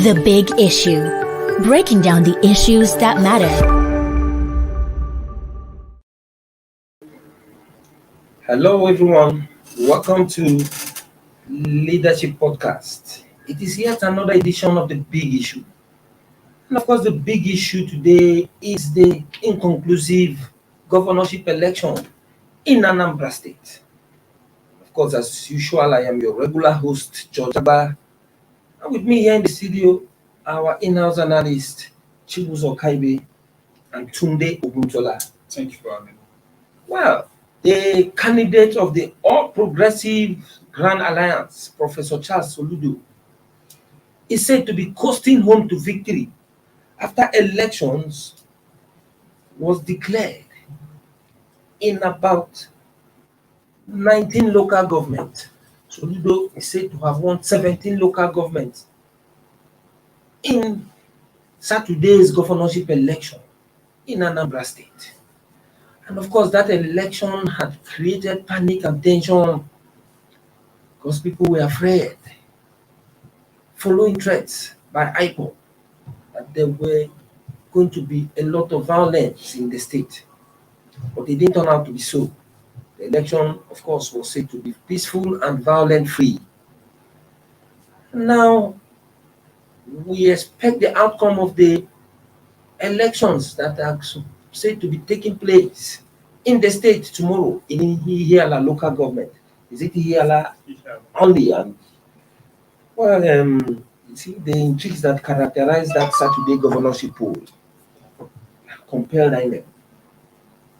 The Big Issue. Breaking down the issues that matter. Hello, everyone. Welcome to Leadership Podcast. It is yet another edition of The Big Issue. And of course, the big issue today is the inconclusive governorship election in Anambra State. Of course, as usual, I am your regular host, George Abba. And with me here in the studio, our in-house analyst, Chibuzo Kaibe and Tunde Oguntola. Thank you for having me. Well, the candidate of the All Progressive Grand Alliance, Professor Charles Soludo, is said to be coasting home to victory after elections was declared in about 19 local governments. Soludo is said to have won 17 local governments in Saturday's governorship election in Anambra State. And of course, that election had created panic and tension because people were afraid, following threats by IPOB, that there were going to be a lot of violence in the state. But it didn't turn out to be so. The election, of course, was said to be peaceful and violence-free. Now, we expect the outcome of the elections that are said to be taking place in the state tomorrow in Ihiala local government. Is it Ihiala only? You see, the intrigues that characterized that Saturday governorship poll compelled INEC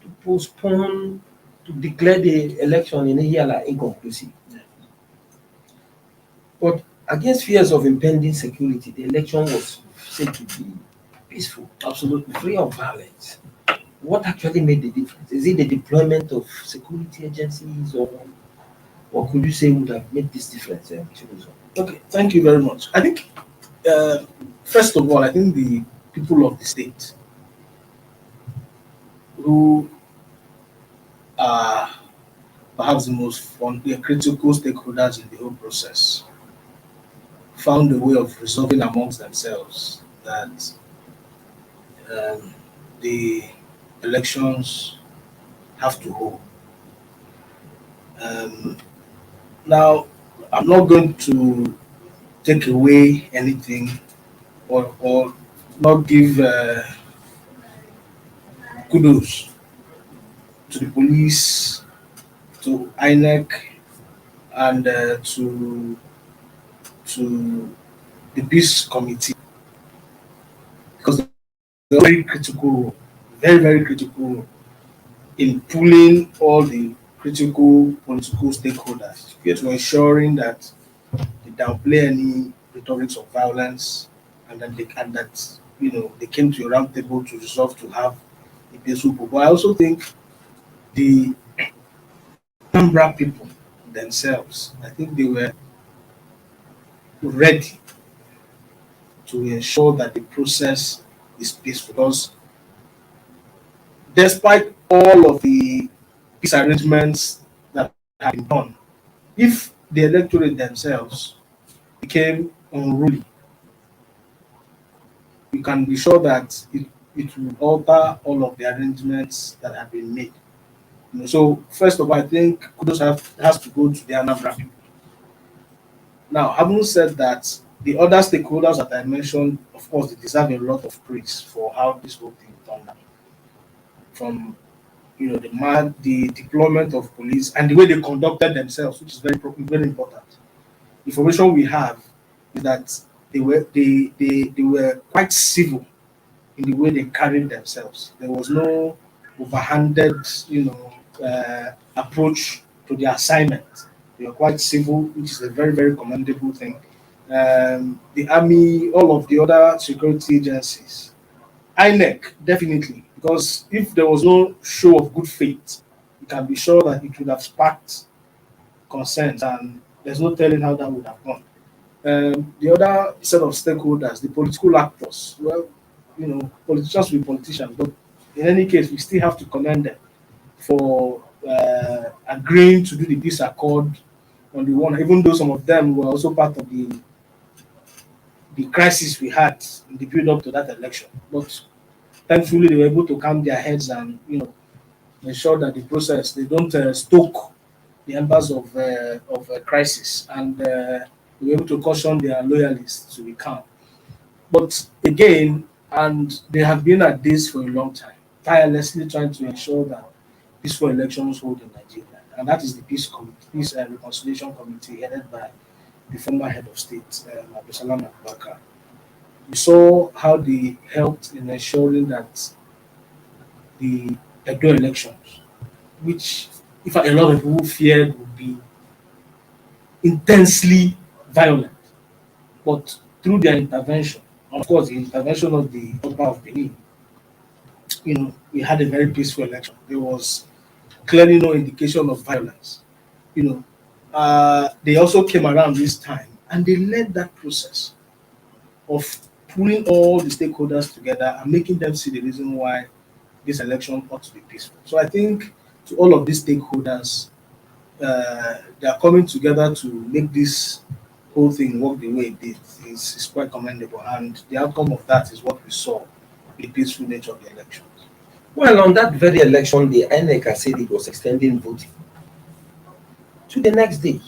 to postpone, to declare the election in Ihiala inconclusive. But against fears of impending security, the election was said to be peaceful, absolutely free of violence. What actually made the difference? Is it the deployment of security agencies, or what could you say would have made this difference? Okay, thank you very much. I think, first of all, I think the people of the state who are perhaps the most critical stakeholders in the whole process found a way of resolving amongst themselves that the elections have to hold. Now, I'm not going to take away anything or not give kudos to the police, to INEC, and to the peace committee, because they're very critical role, very, very critical role in pulling all the critical political stakeholders to ensuring that they downplay any rhetorics of violence, and that they came to a round table to resolve to have a peaceful poll. But I also think the Anambra people themselves, I think they were ready to ensure that the process is peaceful, because despite all of the peace arrangements that have been done, if the electorate themselves became unruly, you can be sure that it will alter all of the arrangements that have been made. So first of all, I think kudos has to go to the Anambra people. Now, having said that, the other stakeholders that I mentioned, of course, they deserve a lot of praise for how this whole thing turned out. From the deployment of police and the way they conducted themselves, which is very important. Information we have is that they were quite civil in the way they carried themselves. There was no overhanded, approach to the assignment. They were quite civil, which is a very, very commendable thing. The army, all of the other security agencies, INEC, definitely, because if there was no show of good faith, you can be sure that it would have sparked concerns, and there's no telling how that would have gone. The other set of stakeholders, the political actors, well, politicians will be politicians, but in any case, we still have to commend them for agreeing to do the peace accord on the one, even though some of them were also part of the the crisis we had in the build up to that election. But thankfully, they were able to calm their heads and ensure that the process they don't stoke the embers of a crisis, and they were able to caution their loyalists to be calm. But again, and they have been at this for a long time, tirelessly trying to ensure that peaceful elections hold in Nigeria, and that is the Peace and Reconciliation Committee headed by the former head of state, Abdulsalam Abubakar. We saw how they helped in ensuring that the Edo elections, which if a lot of people feared would be intensely violent, but through their intervention, of course, the intervention of the Oba of Benin, we had a very peaceful election. There was clearly no indication of violence. They also came around this time and they led that process of pulling all the stakeholders together and making them see the reason why this election ought to be peaceful. So I think to all of these stakeholders, they are coming together to make this whole thing work the way it did is quite commendable, and the outcome of that is what we saw, the peaceful nature of the elections. Well, on that very election, the INEC said it was extending voting to the next day,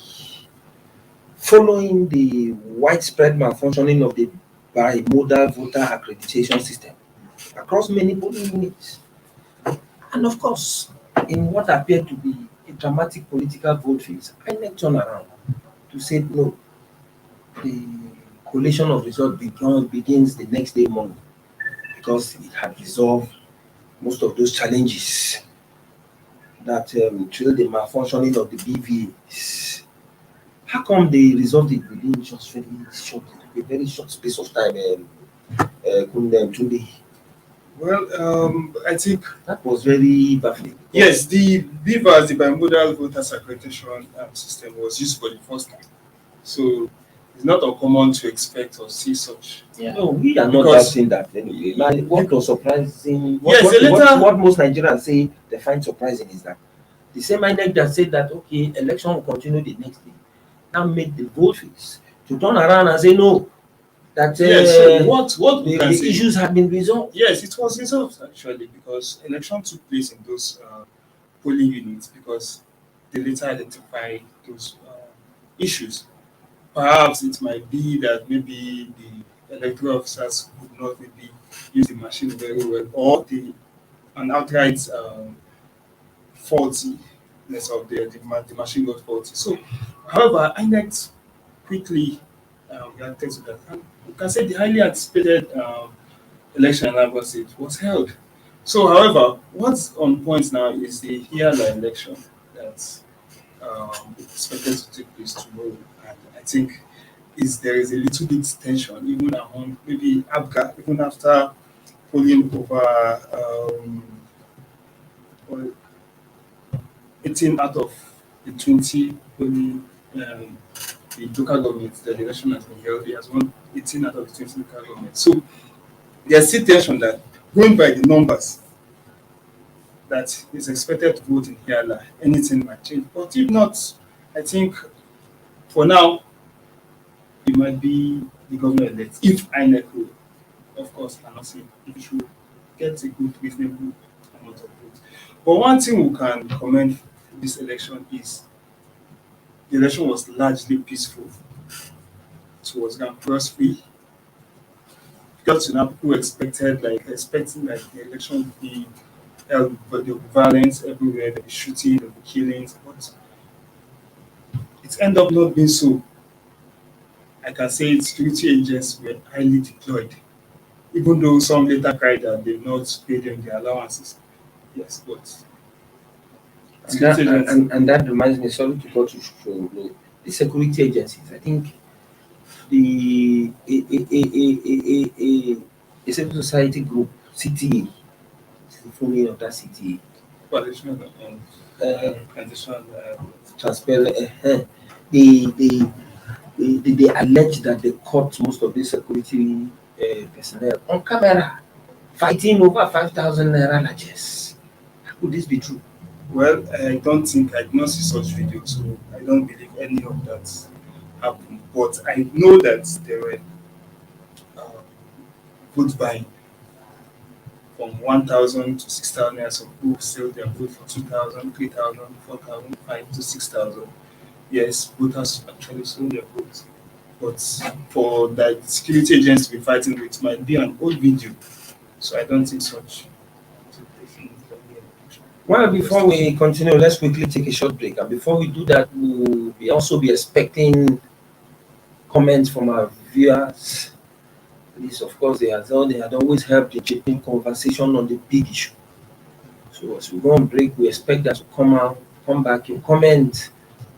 following the widespread malfunctioning of the bimodal voter accreditation system across many polling units. And of course, in what appeared to be a dramatic political vote phase, INEC turned around to say no, the collation of results begins the next day morning because it had resolved most of those challenges that trailed the malfunctioning of the BVAs. How come they resolved it within just a very short space of time? Today? Well, I think that was very baffling. Yes, the BVAS, the bimodal voters accreditation system, was used for the first time. So it's not uncommon to expect or see such. Yeah. No, we are not doubting that anyway. What was surprising, what most Nigerians say they find surprising is that the same INEC that said that okay, election will continue the next day, now made the vote phase to turn around and say no, that what the issues have been resolved. Yes, it was resolved actually because election took place in those polling units because they later identified those issues. Perhaps it might be that maybe the electoral officers could not maybe use the machine very well, or an outright faultiness of the machine got faulty. So, however, INEC quickly reacted to that. And you can say the highly anticipated election in Anambra State was held. So, however, what's on point now is the Hiala election that's expected to take place tomorrow. And I think there is a little bit tension even among maybe ABGA, even after polling over 18 out of the 20 polling the local governments that the election has been held. He has won 18 out of the 20 local governments. So there's still tension that going by the numbers that is expected to vote in Hiala, anything might change. But if not, I think for now, it might be the governor-elect, if INEC will, of course, cannot say if it should get a good, reasonable amount of votes. But one thing we can commend this election is the election was largely peaceful. It was grass-free. Because to now people expecting that the election would be held, but there will be violence everywhere, there will be shooting, there will be killings, but it ended up not being so. I can say security agents were highly deployed, even though some later cried that they not paid them their allowances. Yes, but and that reminds me, sorry to cut you short, the security agencies. I think the a civil society group, CTA, is the full name of that CTA. Coalition and transparent. They allege that they caught most of the security personnel on camera fighting over 5,000 naira ledgers. How could this be true? Well, I don't think I did not see such videos, so I don't believe any of that happened. But I know that there were vote buying from 1,000 to 6,000 naira. Some people sell their vote for 2,000, 3,000, 4,000, 5 to 6,000. Yes, voters actually sold their votes. But for the security agents to be fighting with might be an old video. So I don't think such. Well, before we continue, let's quickly take a short break. And before we do that, we'll also be expecting comments from our viewers. This, of course, they had always helped in shaping conversation on the big issue. So as we go on break, we expect that to come back, your comment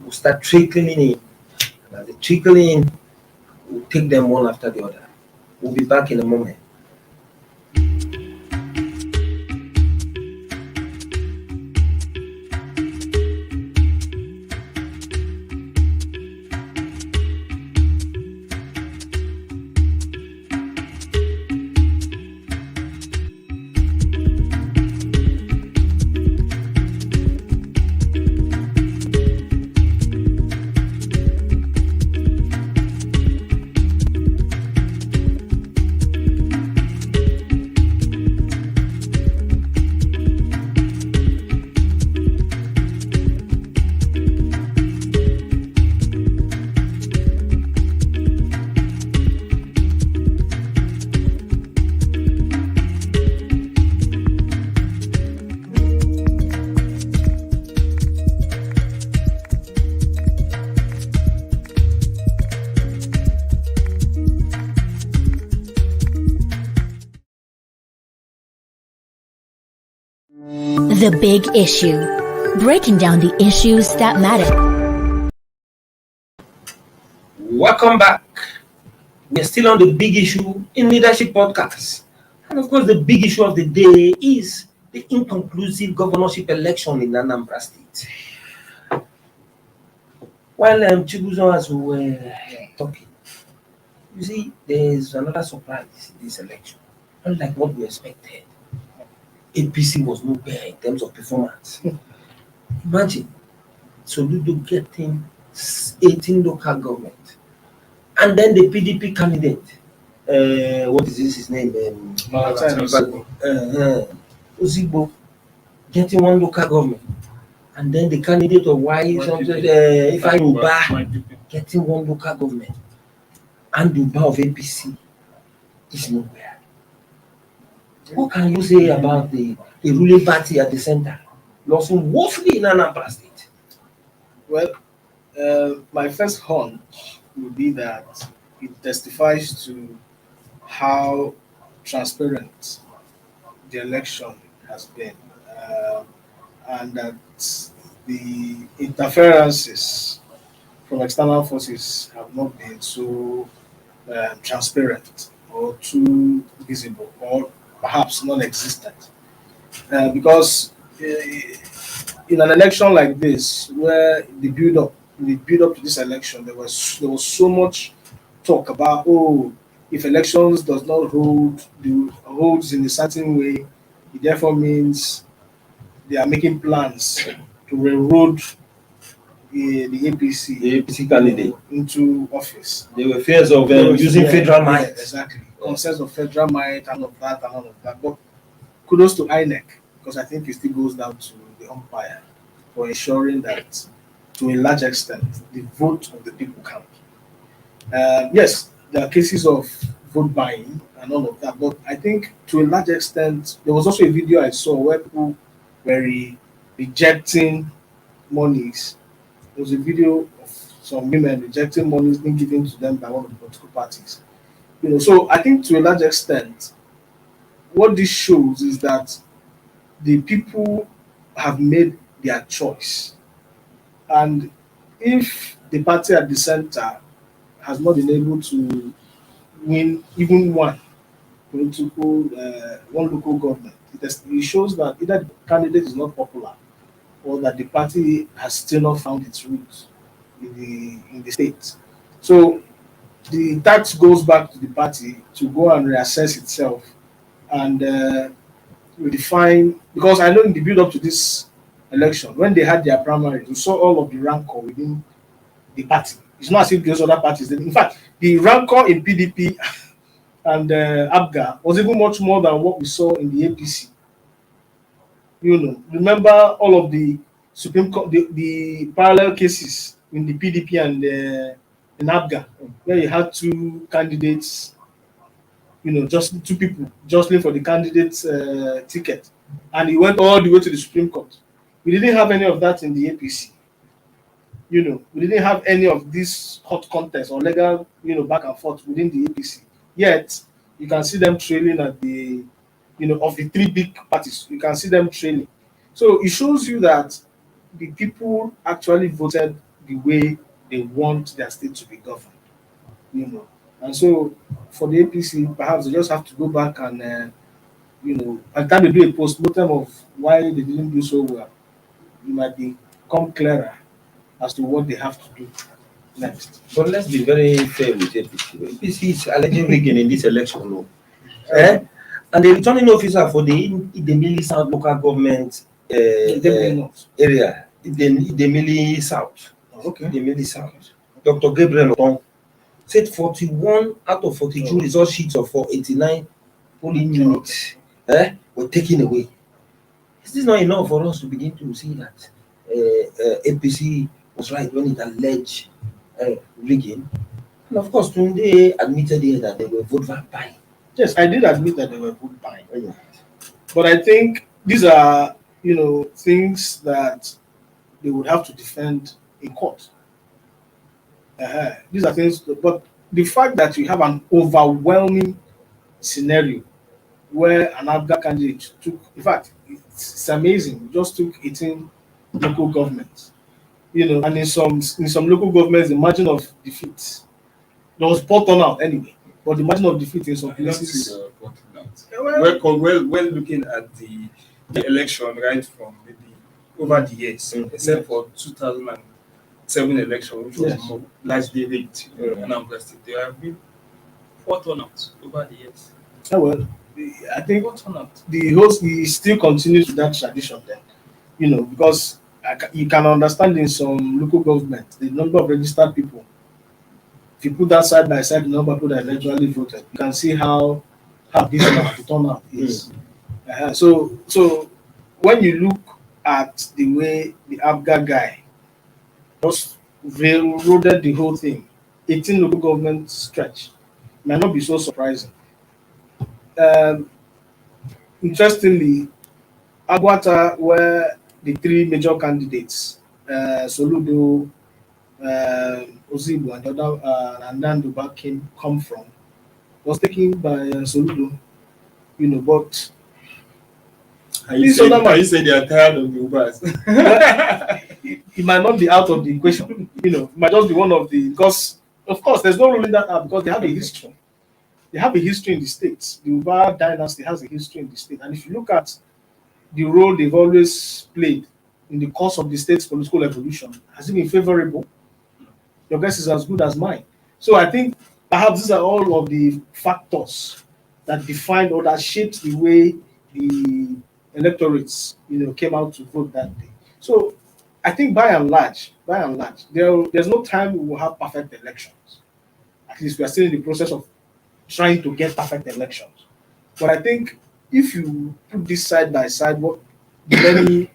will start trickling in. And as they trickle in, we'll take them one after the other. We'll be back in a moment. The Big Issue. Breaking down the issues that matter. Welcome back. We're still on the big issue in Leadership Podcast. And of course, the big issue of the day is the inconclusive governorship election in Anambra State. While Chibuzo, as we were talking, you see, there's another surprise in this election. Unlike what we expected, APC was no better in terms of performance. Imagine Soludo getting 18 local government, and then the PDP candidate, what is his name? Ozigbo, getting one local government, and then the candidate of Ifeanyi getting one local government, and the Uba of APC is nowhere. What can you say about the ruling party at the center, losing woefully in Anambra State? Well, my first hunch would be that it testifies to how transparent the election has been, and that the interferences from external forces have not been so transparent or too visible, or perhaps non-existent, because in an election like this, where the build up to this election, there was so much talk about, if elections does not holds in a certain way, it therefore means they are making plans to railroad the APC candidate into office. There were fears of using federal might. Exactly. Concerns of federal might and all of that. But kudos to INEC, because I think it still goes down to the umpire for ensuring that, to a large extent, the vote of the people count. Yes, there are cases of vote buying and all of that, but I think to a large extent, there was also a video I saw where people were rejecting monies. There was a video of some women rejecting monies being given to them by one of the political parties. So I think to a large extent, what this shows is that the people have made their choice. And if the party at the center has not been able to win even one local government, it shows that either the candidate is not popular or that the party has still not found its roots in the state. So that goes back to the party to go and reassess itself and redefine, because I know in the build up to this election, when they had their primary, we saw all of the rancor within the party. It's not as if those other parties, in fact, the rancor in PDP and ABGA was even much more than what we saw in the APC. Remember all of the Supreme Court, the parallel cases in the PDP and in ABGA, where you had two candidates, just two people jostling for the candidate's ticket, and he went all the way to the Supreme Court. We didn't have any of that in the APC. We didn't have any of these hot contests or legal, back and forth within the APC. Yet, you can see them trailing at the, of the three big parties, you can see them trailing. So it shows you that the people actually voted the way they want their state to be governed. And so for the APC, perhaps they just have to go back and, by the time they do a post-mortem of why they didn't do so well, it might become clearer as to what they have to do next. But let's be very fair with APC. APC is allegedly rigging in this election law. And the returning officer for the Idemili South local government area, Idemili South, Idemili South, Dr. Gabriel Otong, said 41 out of 42 result sheets of 489 polling units were taken away. Is this not enough for us to begin to see that APC was right when it alleged rigging? And of course, Tunde admitted here that they were vote buying. Yes, I did admit that they were vote buying. But I think these are, things that they would have to defend in court. These are things, but the fact that you have an overwhelming scenario where an ABGA candidate took, in fact, it's amazing, just took 18 local governments, and in some local governments, the margin of defeat, there was poor turnout anyway, but the margin of defeat in some places. When looking at the election, right from maybe over the years, except for 2007 election, which was more largely rigged in Anambra State, there have been poor turnout over the years. Well, I think the host still continues with that tradition then, because you can understand in some local governments the number of registered people. If you put that side by side, the number of people that eventually voted, you can see how dismal the turnout is. So when you look at the way the ABGA guy just railroaded the whole thing, 18 local government stretch, might not be so surprising. Interestingly, Aguata, where the three major candidates, Soludo, Ozigbo, and the other Nanduba come from, was taken by Soludo, but you say they are tired of the Ubers. it might not be out of the equation, it might just be one of the, because of course there's no ruling that out because they have a history. They have a history in the States. The Uba dynasty has a history in the state. And if you look at the role they've always played in the course of the state's political evolution, has it been favorable? Your guess is as good as mine. So I think perhaps these are all of the factors that defined or that shaped the way the electorates, came out to vote that day. So I think by and large, there's no time we will have perfect elections. At least we are still in the process of trying to get perfect elections. But I think if you put this side by side, what many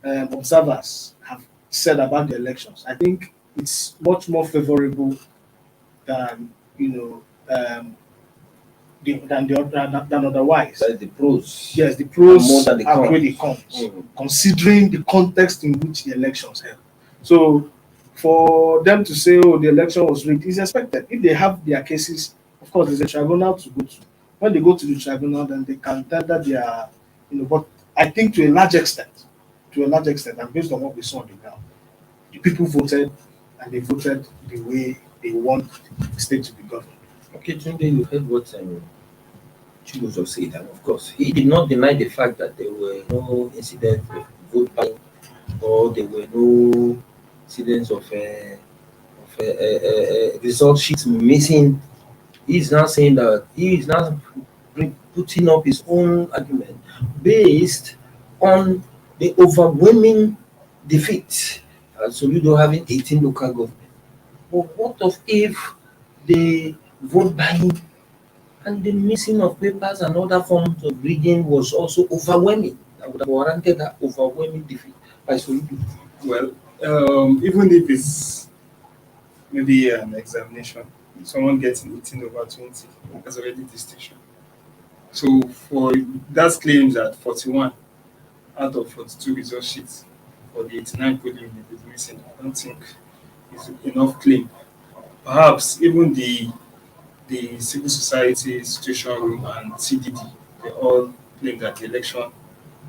observers have said about the elections, I think it's much more favorable than than otherwise. That's the pros. Yes, the pros more than the outweigh the cons, considering the context in which the elections held. So for them to say, "Oh, the election was rigged," is expected. If they have their cases, of course, there's a tribunal to go to. When they go to the tribunal, then they can tender their, But I think to a large extent, and based on what we saw on the ground, the people voted, and they voted the way they want the state to be governed. Okay, Tunde, you heard what Chigozo said, and of course, he did not deny the fact that there were no incidents of vote buying, or there were no incidents of result sheets missing. He's now saying that he is now putting up his own argument based on the overwhelming defeat. Soludo having 18 local government. But what of if the vote buying And the missing of papers and other forms of rigging was also overwhelming. That would have warranted that overwhelming defeat by Soludo. Well, even if it's maybe an examination, someone gets 18 over 20, that's already distinction. So for that claims that 41 out of 42 result sheets for the 89 polling unit is missing, I don't think it's enough claim. Perhaps even the civil society situation room and CDD, they all claim that the election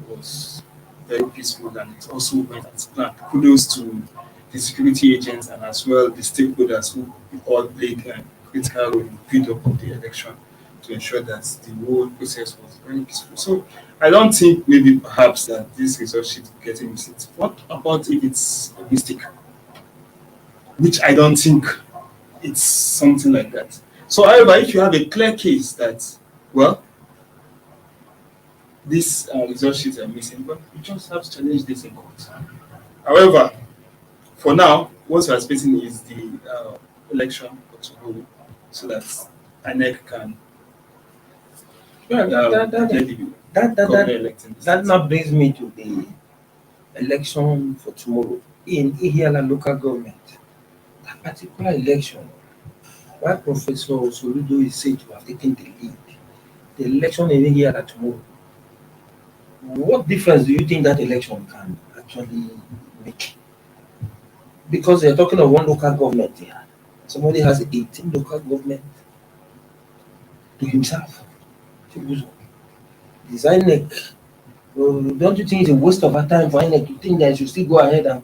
was very peaceful and it also went as planned. Kudos to the security agents and as well the stakeholders who all played a critical role in the build up of the election to ensure that the whole process was very peaceful. So I don't think maybe perhaps that this result sheet getting missing. What about if it's a mistake? Which I don't think it's something like that. So, however, if you have a clear case that, well, these result sheets are missing, but you just have to challenge this in court. However, for now, what we are expecting is the election for tomorrow, so that INEC can Yeah, declare the governor electing. that now brings me to the election for tomorrow in Ihiala local government. That particular election, while Professor Soludo is said to have taken the lead, the election in Ihiala tomorrow, what difference do you think that election can actually make? Because they're talking of one local government here. Somebody has 18 local government to himself. Is INEC, don't you think it's a waste of our time for INEC to think that it should still go ahead and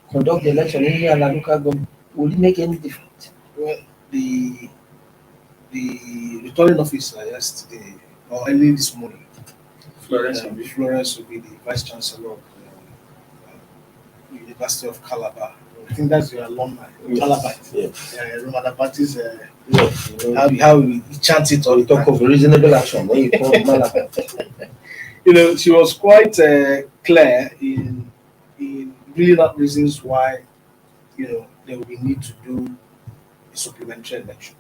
conduct the election in here and local government? Will it make any difference? Well, the returning officer yesterday or early this morning, Florence will be the vice chancellor of the University of Calabar. I think that's your alumni, Calabar. Yes. Romanabatis, Yes. how we chant it Or on you talk of reasonable action when you call Malabar. she was quite clear in really not reasons why there will be need to do a supplementary election.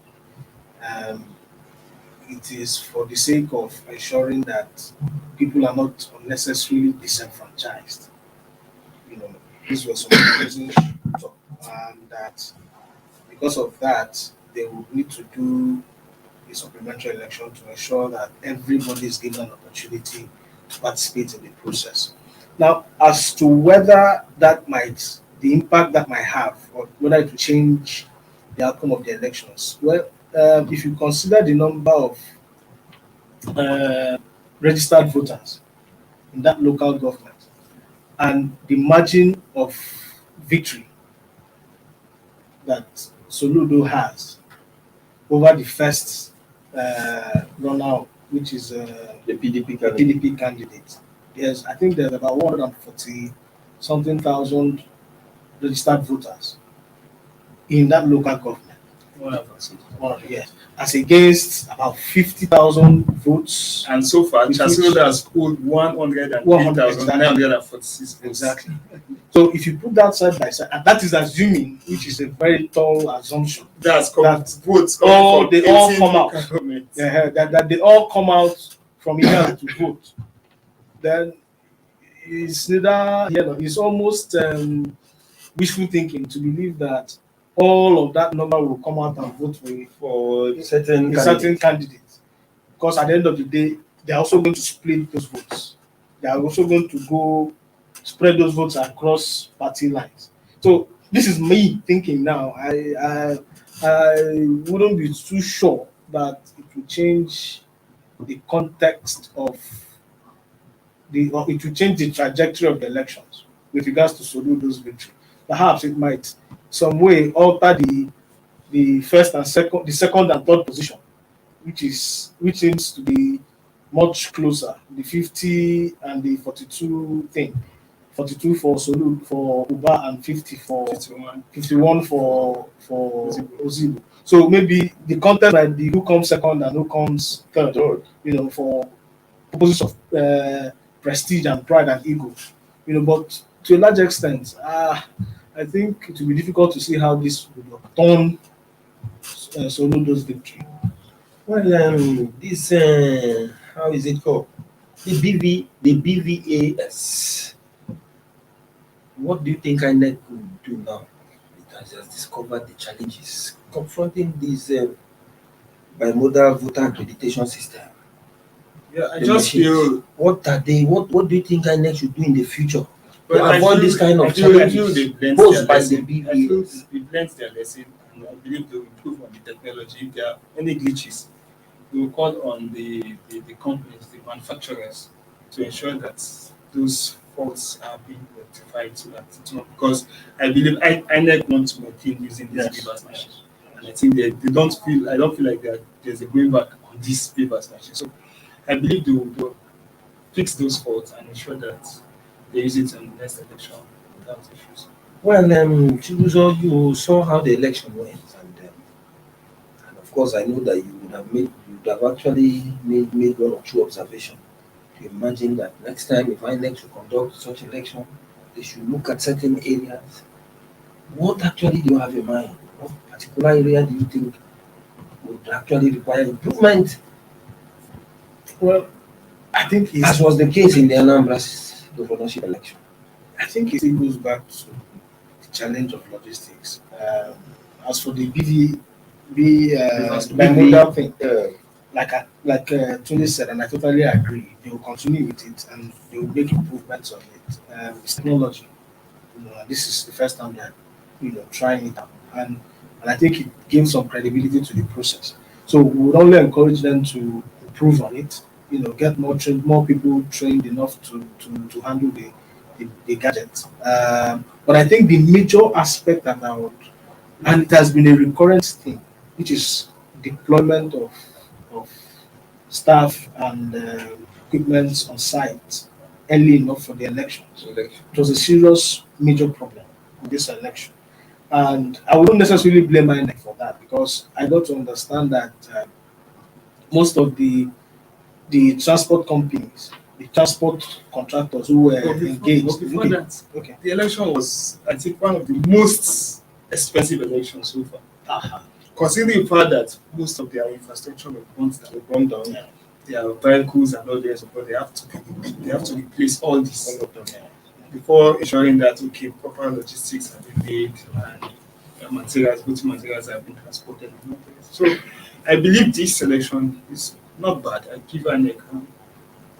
It is for the sake of ensuring that people are not unnecessarily disenfranchised. These were some of the reasons, and that because of that, they will need to do a supplementary election to ensure that everybody is given an opportunity to participate in the process. Now, as to whether the impact that might have, or whether it will change the outcome of the elections, well, if you consider the number of registered voters in that local government and the margin of victory that Soludo has over the first runner, which is The PDP the candidate. PDP candidate. Yes, I think there's about 140 something thousand registered voters in that local government. Yes, as against about 50,000 votes. And so far, Chancellor has scored 108,946 votes. Exactly. So if you put that side by side, and that is assuming, which is a very tall assumption, That's votes they all come out. Government. That they all come out from here to vote, then it's neither here nor it's almost wishful thinking to believe that all of that number will come out and vote for A certain a certain candidate. Because at the end of the day, they're also going to split those votes. They are also going to go spread those votes across party lines. So this is me thinking now. I wouldn't be too sure that it will change the context of it will change the trajectory of the elections with regards to Soludo's victory. Perhaps it might some way alter the second and third position, which seems to be much closer. The 50 and the 42 thing. 42 for Soludo for Uba and 51 for Ozibo. So maybe the contest might be who comes second and who comes third, for purposes of prestige and pride and ego. But to a large extent, I think it will be difficult to see how this would turn Soludo's victory. Well, this how is it called? The BVAS. What do you think INEC could do now? It has just discovered the challenges confronting this bimodal voter accreditation system. Yeah, I The just machines. feel. What are they? What do you think INEC should do in the future Well, to avoid this kind of I challenges feel they've learned posed their by the lesson. I feel BVAS? they've learned their lesson, and I believe they will improve on the technology. If there are any glitches, we will call on the companies, the manufacturers, to ensure that those faults are being rectified so that it's not, because I believe INEC want to maintain using this Yes. paper machine. And I think they don't feel, I don't feel like there's a going back on this paper machine. So I believe they will fix those faults and ensure that they use it in the next election without issues. Well, Chibuzo, you saw how the election went, and of course, I know that you would have actually made one or two observations. You imagine that next time, if INEC should conduct such election, they should look at certain areas. What actually do you have in mind? What particular area do you think would actually require improvement, Well, I think as was the case in the Anambra governorship election? I think it still goes back to the challenge of logistics. As for the bimodal thing, Tony said, and I totally agree. They will continue with it and they will make improvements on it. It's technology, and this is the first time they're trying it out, and I think it gives some credibility to the process. So we would only encourage them to improve on it. Get more people trained enough to handle the gadget. But I think the major aspect that I would, and it has been a recurrent thing, which is deployment of staff and equipment on site early enough for the elections. It was a serious major problem in this election. And I wouldn't necessarily blame INEC for that because I got to understand that most of the transport companies, the transport contractors who were engaged. But before that, Okay. the election was, I think, one of the most expensive elections so far. Considering the fact that most of their infrastructure were burnt down, Yeah. their vehicles and all their support, they have to replace all this All of them, yeah. before ensuring that proper logistics have been made and voting materials have been transported. And all this. So I believe this selection is not bad. I give an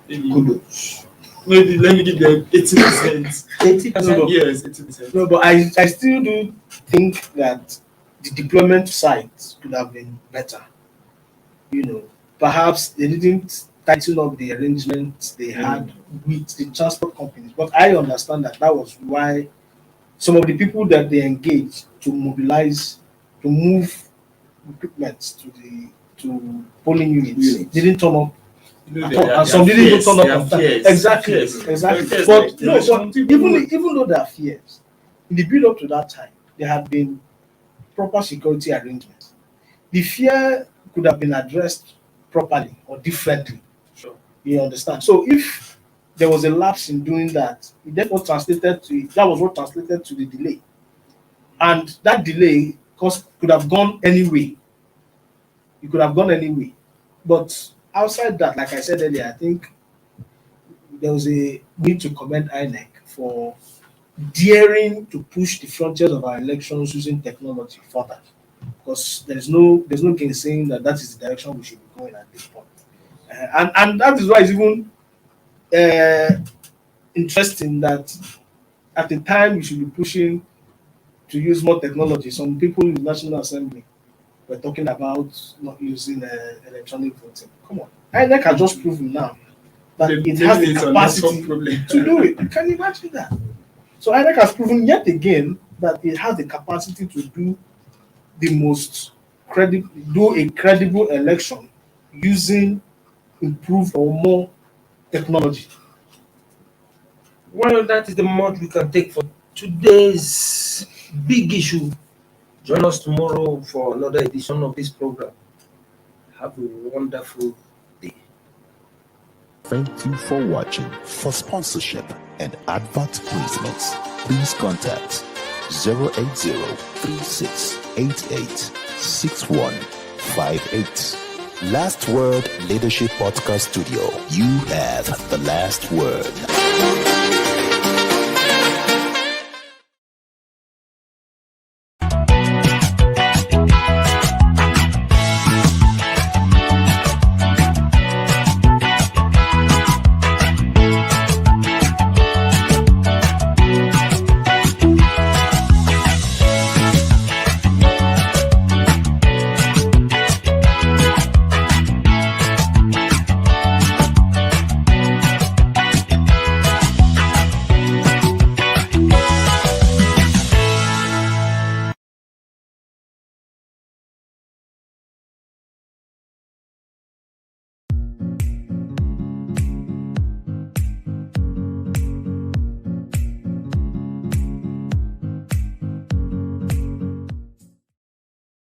maybe Kudos. maybe let me give them 80%. 80%. Yes, 80%. No, but I still do think that the deployment site could have been better. Perhaps they didn't tighten up the arrangements they had with the transport companies. But I understand that was why some of the people that they engaged to mobilize, to move equipment to polling units didn't turn up. And some didn't even turn up on time. Exactly. But even though there are fears, in the build up to that time, there had been proper security arrangements. The fear could have been addressed properly or differently. Sure. You understand? So if there was a lapse in doing that, it therefore that was what translated to the delay. And that delay could have gone anyway. It could have gone anyway. But outside that, like I said earlier, I think there was a need to commend INEC for daring to push the frontiers of our elections using technology further. Because there's no gainsaying that is the direction we should be going at this point. And that is why it's even interesting that at the time we should be pushing to use more technology. Some people in the National Assembly were talking about not using electronic voting. Come on. INEC has just proven now that it has the capacity to do it. You can imagine that. So INEC has proven yet again that it has the capacity to do a credible election using improved or more technology. Well, that is the much we can take for today's big issue. Join us tomorrow for another edition of this program. Have a wonderful day. Thank you for watching. For sponsorship and advert placements, please contact 080-3688-6158. Last Word Leadership Podcast Studio. You have the last word.